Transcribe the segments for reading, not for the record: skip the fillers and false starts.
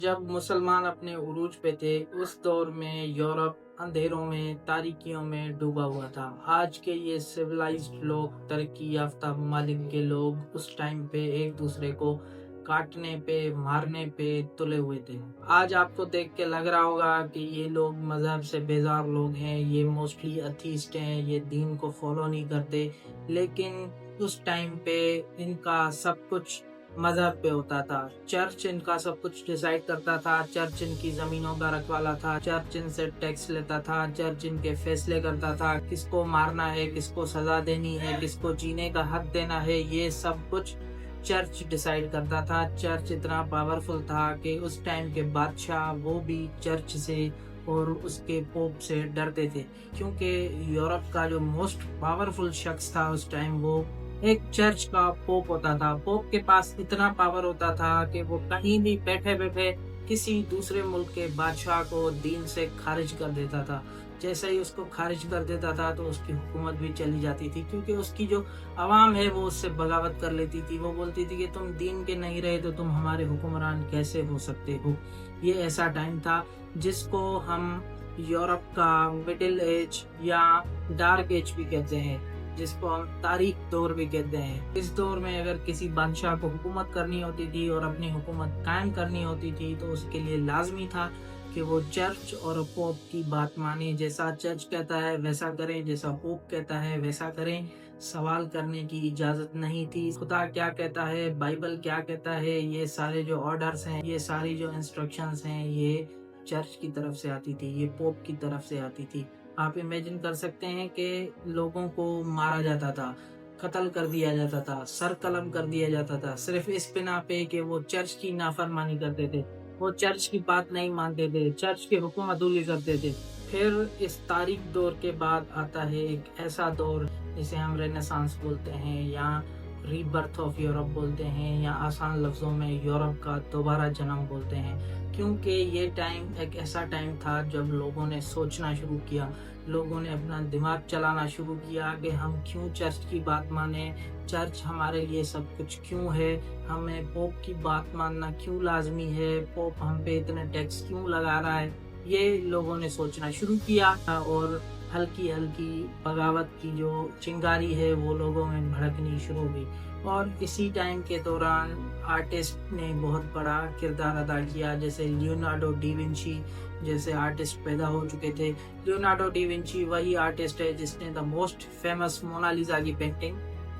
जब मुसलमान अपने उरूज पे थे उस दौर में यूरोप अंधेरों में तारीकियों में डूबा हुआ था। आज के ये सिविलाइज्ड लोग, तरक्की याफ्ता ममालिक के लोग उस टाइम पे एक दूसरे को काटने पे मारने पे तुले हुए थे। आज आपको देख के लग रहा होगा कि ये लोग मजहब से बेजार लोग हैं, ये मोस्टली अथीस्ट हैं, ये दीन को फॉलो नहीं करते। लेकिन उस टाइम पे इनका सब कुछ मजहब पे होता था। चर्च इनका सब कुछ डिसाइड करता था, चर्च इनकी जमीनों का रखवाला था, चर्च इनसे टैक्स लेता था, चर्च इनके फैसले करता था, किसको मारना है, किसको सजा देनी है, किसको जीने का हक देना है, ये सब कुछ चर्च डिसाइड करता था। चर्च इतना पावरफुल था कि उस टाइम के बादशाह वो भी चर्च से और उसके पोप से डरते थे, क्योंकि यूरोप का जो मोस्ट पावरफुल शख्स था उस टाइम वो एक चर्च का पोप होता था। पोप के पास इतना पावर होता था कि वो कहीं भी बैठे बैठे किसी दूसरे मुल्क के बादशाह को दीन से खारिज कर देता था। जैसे ही उसको खारिज कर देता था तो उसकी हुकूमत भी चली जाती थी, क्योंकि उसकी जो आवाम है वो उससे बगावत कर लेती थी। वो बोलती थी कि तुम दीन के नहीं रहे तो तुम हमारे हुक्मरान कैसे हो सकते हो। ये ऐसा टाइम था जिसको हम यूरोप का मिडिल एज या डार्क एज भी कहते हैं, जिसको हम तारीख दौर भी कहते हैं। इस दौर में अगर किसी बादशाह को हुकूमत करनी होती थी और अपनी हुकूमत कायम करनी होती थी तो उसके लिए लाजमी था कि वो चर्च और पोप की बात माने। जैसा चर्च कहता है वैसा करें, जैसा पोप कहता है वैसा करें। सवाल करने की इजाजत नहीं थी। खुदा क्या कहता है, बाइबल क्या कहता है, ये सारे जो ऑर्डर्स हैं, ये सारी जो इंस्ट्रक्शंस हैं, ये चर्च की तरफ से आती थी, ये पोप की तरफ से आती थी। आप इमेजिन कर सकते हैं कि लोगों को मारा जाता था, कत्ल कर दिया जाता था, सर कलम कर दिया जाता था, सिर्फ इस बिना पे कि वो चर्च की नाफरमानी करते थे, वो चर्च की बात नहीं मानते थे, चर्च के हुक्म अदूली करते थे। फिर इस तारीख दौर के बाद आता है एक ऐसा दौर जिसे हम रेनेसांस बोलते हैं या रीबर्थ ऑफ यूरोप बोलते हैं, या आसान लफ्जों में यूरोप का दोबारा जन्म बोलते हैं। क्योंकि ये टाइम एक ऐसा टाइम था जब लोगों ने सोचना शुरू किया, लोगों ने अपना दिमाग चलाना शुरू किया कि हम क्यों चर्च की बात माने, चर्च हमारे लिए सब कुछ क्यों है, हमें पोप की बात मानना क्यों लाजमी है, पोप हम पे इतने टैक्स क्यों लगा रहा है। ये लोगों ने सोचना शुरू किया और हल्की हल्की बगावत की जो चिंगारी है वो लोगों में भड़कनी शुरू हुई। और इसी टाइम के दौरान आर्टिस्ट ने बहुत बड़ा किरदार अदा किया। जैसे लियोनार्डो डी विंची जैसे आर्टिस्ट पैदा हो चुके थे। लियोनार्डो डी विंची वही आर्टिस्ट है जिसने द मोस्ट फेमस मोनालिसा की पेंटिंग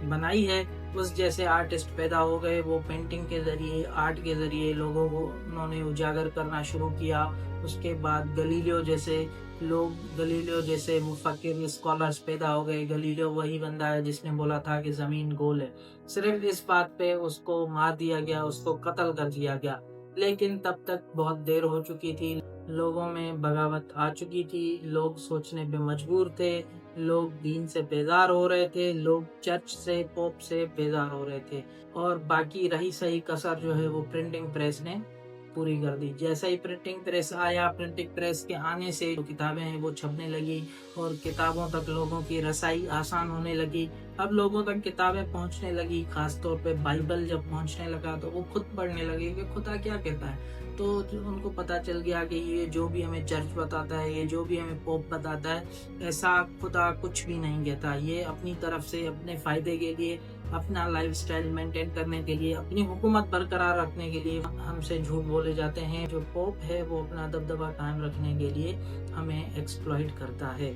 बनाई है। उस जैसे आर्टिस्ट पैदा हो गए, वो पेंटिंग के जरिए, आर्ट के जरिए लोगों को उन्होंने उजागर करना शुरू किया। उसके बाद गलीलियो जैसे मुफक्किर स्कॉलर्स पैदा हो गए। गलीलियो वही बंदा है जिसने बोला था कि जमीन गोल है। सिर्फ इस बात पे उसको मार दिया गया, उसको कत्ल कर दिया गया। लेकिन तब तक बहुत देर हो चुकी थी, लोगों में बगावत आ चुकी थी, लोग सोचने पे मजबूर थे, लोग दीन से बेजार हो रहे थे, लोग चर्च से, पोप से बेजार हो रहे थे। और बाकी रही सही कसर जो है वो प्रिंटिंग प्रेस ने पूरी कर दी। जैसे ही प्रिंटिंग प्रेस आया, प्रिंटिंग प्रेस के आने से जो किताबें हैं वो छपने लगी और किताबों तक लोगों की रसाई आसान होने लगी। अब लोगों तक किताबें पहुंचने लगी, खासतौर पे बाइबल जब पहुंचने लगा तो वो खुद पढ़ने लगे कि खुदा क्या कहता है। तो उनको पता चल गया कि ये जो भी हमें चर्च बताता है, ये जो भी हमें पोप बताता है, ऐसा खुदा कुछ भी नहीं कहता। ये अपनी तरफ से, अपने फायदे के लिए, अपना लाइफस्टाइल मेंटेन करने के लिए, अपनी हुकूमत बरकरार रखने के लिए हमसे झूठ बोले जाते हैं। जो पोप है वो अपना दबदबा कायम रखने के लिए हमें एक्सप्लॉइट करता है।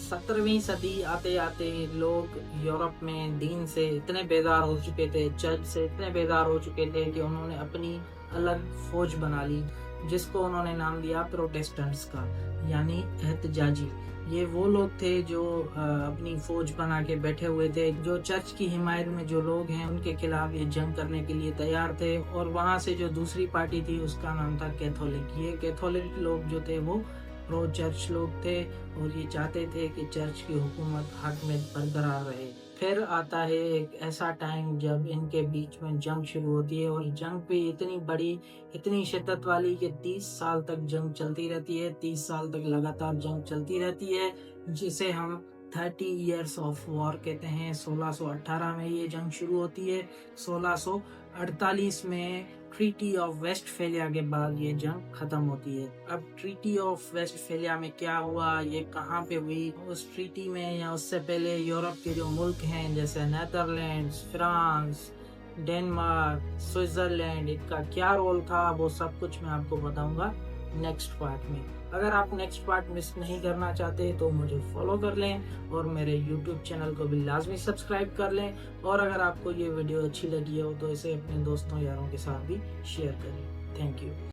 17वीं सदी आते आते लोग यूरोप में दीन से इतने बेजार हो चुके थे, चर्च से इतने बेजार हो चुके थे कि उन्होंने अपनी अलग फौज बना ली, जिसको उन्होंने नाम दिया प्रोटेस्टेंट्स का, यानी एहतजाजी। ये वो लोग थे जो अपनी फौज बना के बैठे हुए थे, जो चर्च की हिमायत में जो लोग हैं उनके खिलाफ ये जंग करने के लिए तैयार थे। और वहाँ से जो दूसरी पार्टी थी उसका नाम था कैथोलिक। ये कैथोलिक लोग जो थे वो प्रो चर्च लोग थे और ये चाहते थे कि चर्च की हुकूमत हाकमियत बरकरार रहे। फिर आता है एक ऐसा टाइम जब इनके बीच में जंग शुरू होती है, और जंग भी इतनी बड़ी, इतनी शिद्दत वाली कि 30 साल तक जंग चलती रहती है। 30 साल तक लगातार जंग चलती रहती है, जिसे हम 30 इयर्स ऑफ वॉर कहते हैं। 1618 में ये जंग शुरू होती है, 1600 1948 में ट्रीटी ऑफ वेस्टफेलिया के बाद ये जंग खत्म होती है। अब ट्रीटी ऑफ वेस्टफेलिया में क्या हुआ, ये कहाँ पे हुई, उस ट्रीटी में या उससे पहले यूरोप के जो मुल्क हैं जैसे नेदरलैंड्स, फ्रांस, डेनमार्क, स्विट्जरलैंड, इनका क्या रोल था, वो सब कुछ मैं आपको बताऊंगा नेक्स्ट पार्ट में। अगर आप नेक्स्ट पार्ट मिस नहीं करना चाहते तो मुझे फॉलो कर लें और मेरे यूट्यूब चैनल को भी लाजमी सब्सक्राइब कर लें। और अगर आपको ये वीडियो अच्छी लगी हो तो इसे अपने दोस्तों यारों के साथ भी शेयर करें। Thank you.